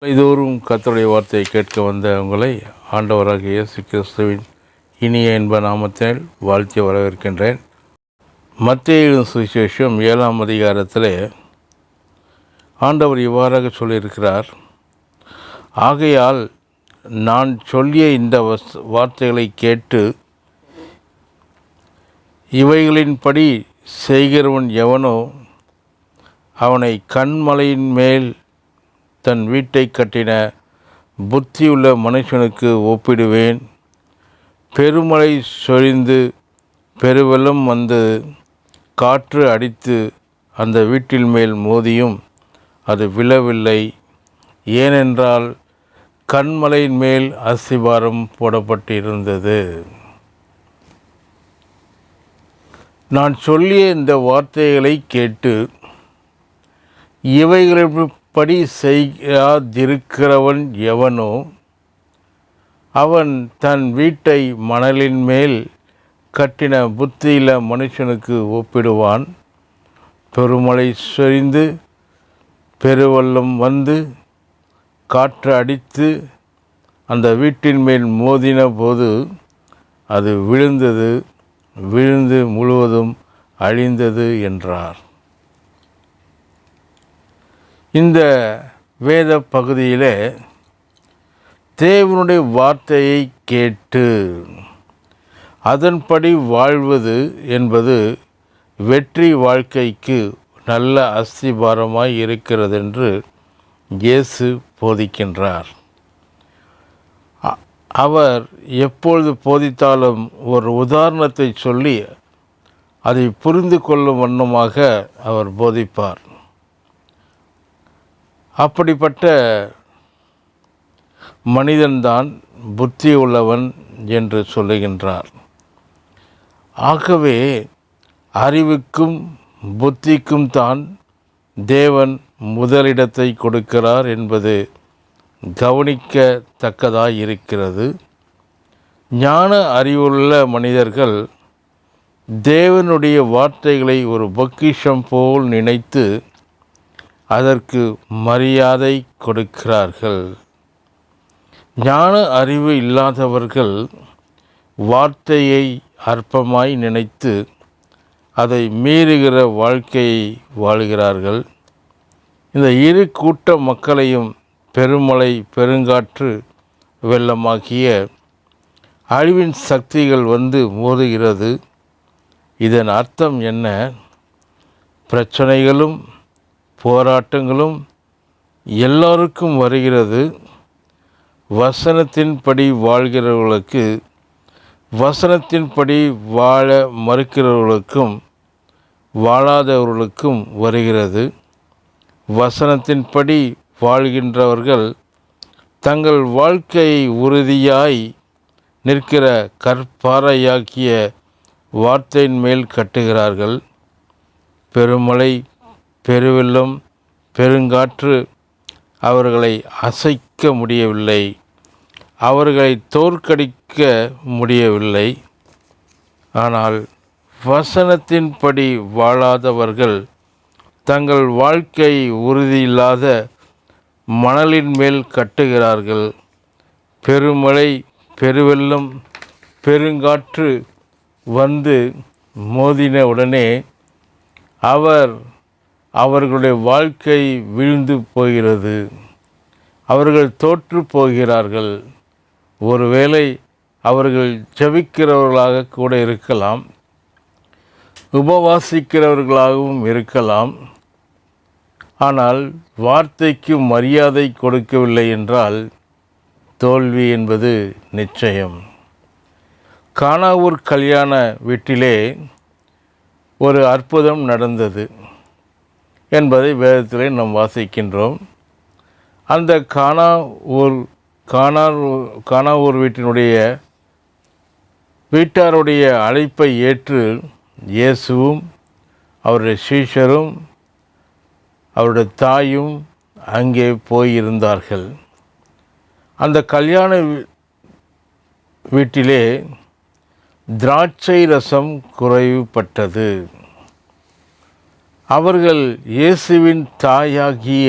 இதோறும் கர்த்தருடைய வார்த்தையை கேட்க வந்த உங்களை ஆண்டவராகிய இயேசு கிறிஸ்துவின் இனிய இன்ப நாமத்தில் வாழ்த்தி வரவேற்கின்றேன். மத்தேயு சுவிசேஷம் 7ஆம் அதிகாரத்தில் ஆண்டவர் இவ்வாறாக சொல்லியிருக்கிறார். ஆகையால் நான் சொல்லிய இந்த வார்த்தைகளை கேட்டு இவைகளின்படி செய்கிறவன் எவனோ அவனை கன்மலையின் மேல் தன் வீட்டை கட்டின புத்தியுள்ள மனுஷனுக்கு ஒப்பிடுவேன். பெருமழை சொரிந்து பெருவெள்ளம் வந்து காற்று அடித்து அந்த வீட்டின் மேல் மோதியும் அது விழவில்லை. ஏனென்றால் கன்மலையின் மேல் அஸ்திபாரம் போடப்பட்டிருந்தது. நான் சொல்லிய இந்த வார்த்தைகளை கேட்டு இவைகளின்படி செய்யாதிருக்கிறவன் எவனோ அவன் தன் வீட்டை மணலின் மேல் கட்டின புத்தியில மனுஷனுக்கு ஒப்பிடுவான். பெருமழை சொரிந்து பெருவெள்ளம் வந்து காற்று அடித்து அந்த வீட்டின் மேல் மோதின போது அது விழுந்து முழுவதும் அழிந்தது என்றார். இந்த வேத பகுதியிலே தேவனுடைய வார்த்தையை கேட்டு அதன்படி வாழ்வது என்பது வெற்றி வாழ்க்கைக்கு நல்ல அஸ்திபாரமாய் இருக்கிறது என்று இயேசு போதிக்கின்றார். அவர் எப்பொழுது போதித்தாலும் ஒரு உதாரணத்தை சொல்லி அதை புரிந்து கொள்ளும் வண்ணமாக அவர் போதிப்பார். அப்படிப்பட்ட மனிதன்தான் புத்தி உள்ளவன் என்று சொல்லுகின்றார். ஆகவே அறிவுக்கும் புத்திக்கும் தான் தேவன் முதலிடத்தை கொடுக்கிறார் என்பது கவனிக்கத்தக்கதாய் இருக்கிறது. ஞான அறிவுள்ள மனிதர்கள் தேவனுடைய வார்த்தைகளை ஒரு பொக்கிஷம் போல் நினைத்து அதற்கு மரியாதை கொடுக்கிறார்கள். ஞான அறிவு இல்லாதவர்கள் வார்த்தையை அற்பமாய் நினைத்து அதை மீறுகிற வாழ்க்கையை வாழ்கிறார்கள். இந்த இரு கூட்ட மக்களையும் பெருமழை பெருங்காற்று வெள்ளமாகிய அழிவின் சக்திகள் வந்து மோதுகிறது. இதன் அர்த்தம் என்ன? பிரச்சனைகளும் போராட்டங்களும் எல்லோருக்கும் வருகிறது. வசனத்தின்படி வாழ்கிறவர்களுக்கு, வசனத்தின்படி வாழ மறுக்கிறவர்களுக்கும் வாழாதவர்களுக்கும் வருகிறது. வசனத்தின்படி வாழ்கின்றவர்கள் தங்கள் வாழ்க்கையை உறுதியாய் நிற்கிற கற்பாறையாக்கிய வார்த்தையின் மேல் கட்டுகிறார்கள். பெருமழை பெருவெள்ளம் பெருங்காற்று அவர்களை அசைக்க முடியவில்லை, அவர்களை தோற்கடிக்க முடியவில்லை. ஆனால் வசனத்தின்படி வாழாதவர்கள் தங்கள் வாழ்க்கை உறுதியில்லாத மணலின் மேல் கட்டுகிறார்கள். பெருமழை பெருவெள்ளம் பெருங்காற்று வந்து மோதின உடனே அவர்களுடைய வாழ்க்கை வீழ்ந்து போகிறது. அவர்கள் தோற்று போகிறார்கள். ஒருவேளை அவர்கள் ஜெபிக்கிறவர்களாக கூட இருக்கலாம், உபவாசிக்கிறவர்களாகவும் இருக்கலாம். ஆனால் வார்த்தைக்கு மரியாதை கொடுக்கவில்லை என்றால் தோல்வி என்பது நிச்சயம். கானாவூர் கல்யாண வீட்டிலே ஒரு அற்புதம் நடந்தது என்பதை வேதத்திலே நாம் வாசிக்கின்றோம். அந்த கானாவூர் வீட்டாருடைய அழைப்பை ஏற்று இயேசுவும் அவருடைய சீஷரும் அவருடைய தாயும் அங்கே போயிருந்தார்கள். அந்த கல்யாண வீட்டிலே திராட்சை ரசம் குறைவுபட்டது. அவர்கள் இயேசுவின் தாயாகிய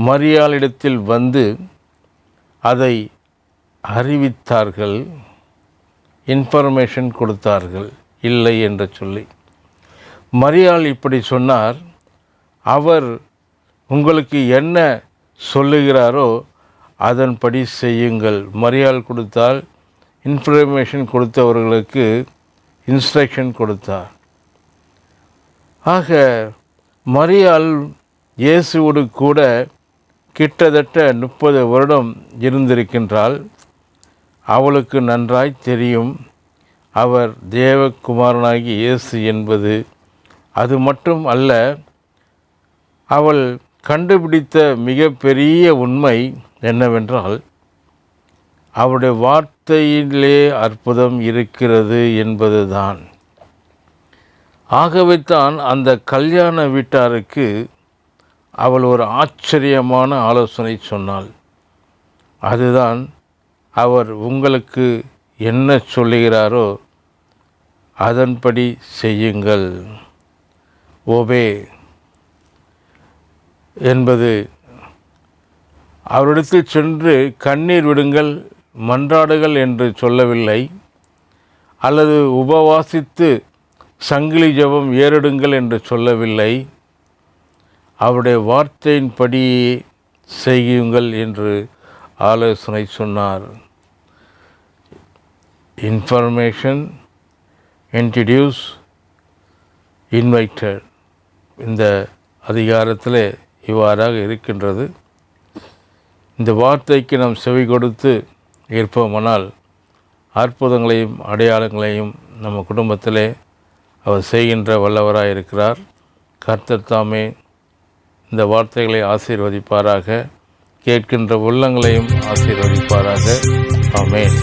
மரியாளிடத்தில் வந்து அதை அறிவித்தார்கள், இன்ஃபர்மேஷன் கொடுத்தார்கள், இல்லை என்று சொல்லி. மரியாள் இப்படி சொன்னார், அவர் உங்களுக்கு என்ன சொல்லுகிறாரோ அதன்படி செய்யுங்கள். மரியாள் கொடுத்தால் இன்ஃபர்மேஷன் கொடுத்தவர்களுக்கு இன்ஸ்ட்ரக்ஷன் கொடுத்தார். ஆக மரியாள் இயேசுவோடு கூட கிட்டத்தட்ட 30 வருடம் இருந்திருக்கின்றாள். அவளுக்கு நன்றாய் தெரியும் அவர் தேவகுமாரனாகி இயேசு என்பது. அது மட்டும் அல்ல, அவள் கண்டுபிடித்த மிகப்பெரிய உண்மை என்னவென்றால் அவருடைய வார்த்தையிலே அற்புதம் இருக்கிறது என்பதுதான். ஆகவே தான் அந்த கல்யாண வீட்டாருக்கு அவள் ஒரு ஆச்சரியமான ஆலோசனை சொன்னாள். அதுதான், அவர் உங்களுக்கு என்ன சொல்லுகிறாரோ அதன்படி செய்யுங்கள். ஓபே என்பது அவரிடத்தில் சென்று கண்ணீர் விடுங்கள், மன்றாடுகள் என்று சொல்லவில்லை, அல்லது உபவாசித்து சங்கிலி ஜெபம் ஏறிடுங்கள் என்று சொல்லவில்லை. அவருடைய வார்த்தையின்படி செய்யுங்கள் என்று ஆலோசனை சொன்னார். Information, introduce, invited. இந்த அதிகாரத்தில் இவ்வாறாக இருக்கின்றது. இந்த வார்த்தைக்கு நாம் செவி கொடுத்து இருப்போமானால் அற்புதங்களையும் அடையாளங்களையும் நம்ம குடும்பத்திலே அவர் செய்கின்ற வல்லவராக இருக்கிறார். கர்த்தர் தாமே இந்த வார்த்தைகளை ஆசீர்வதிப்பாராக, கேட்கின்ற உள்ளங்களையும் ஆசீர்வதிப்பாராக. ஆமென்.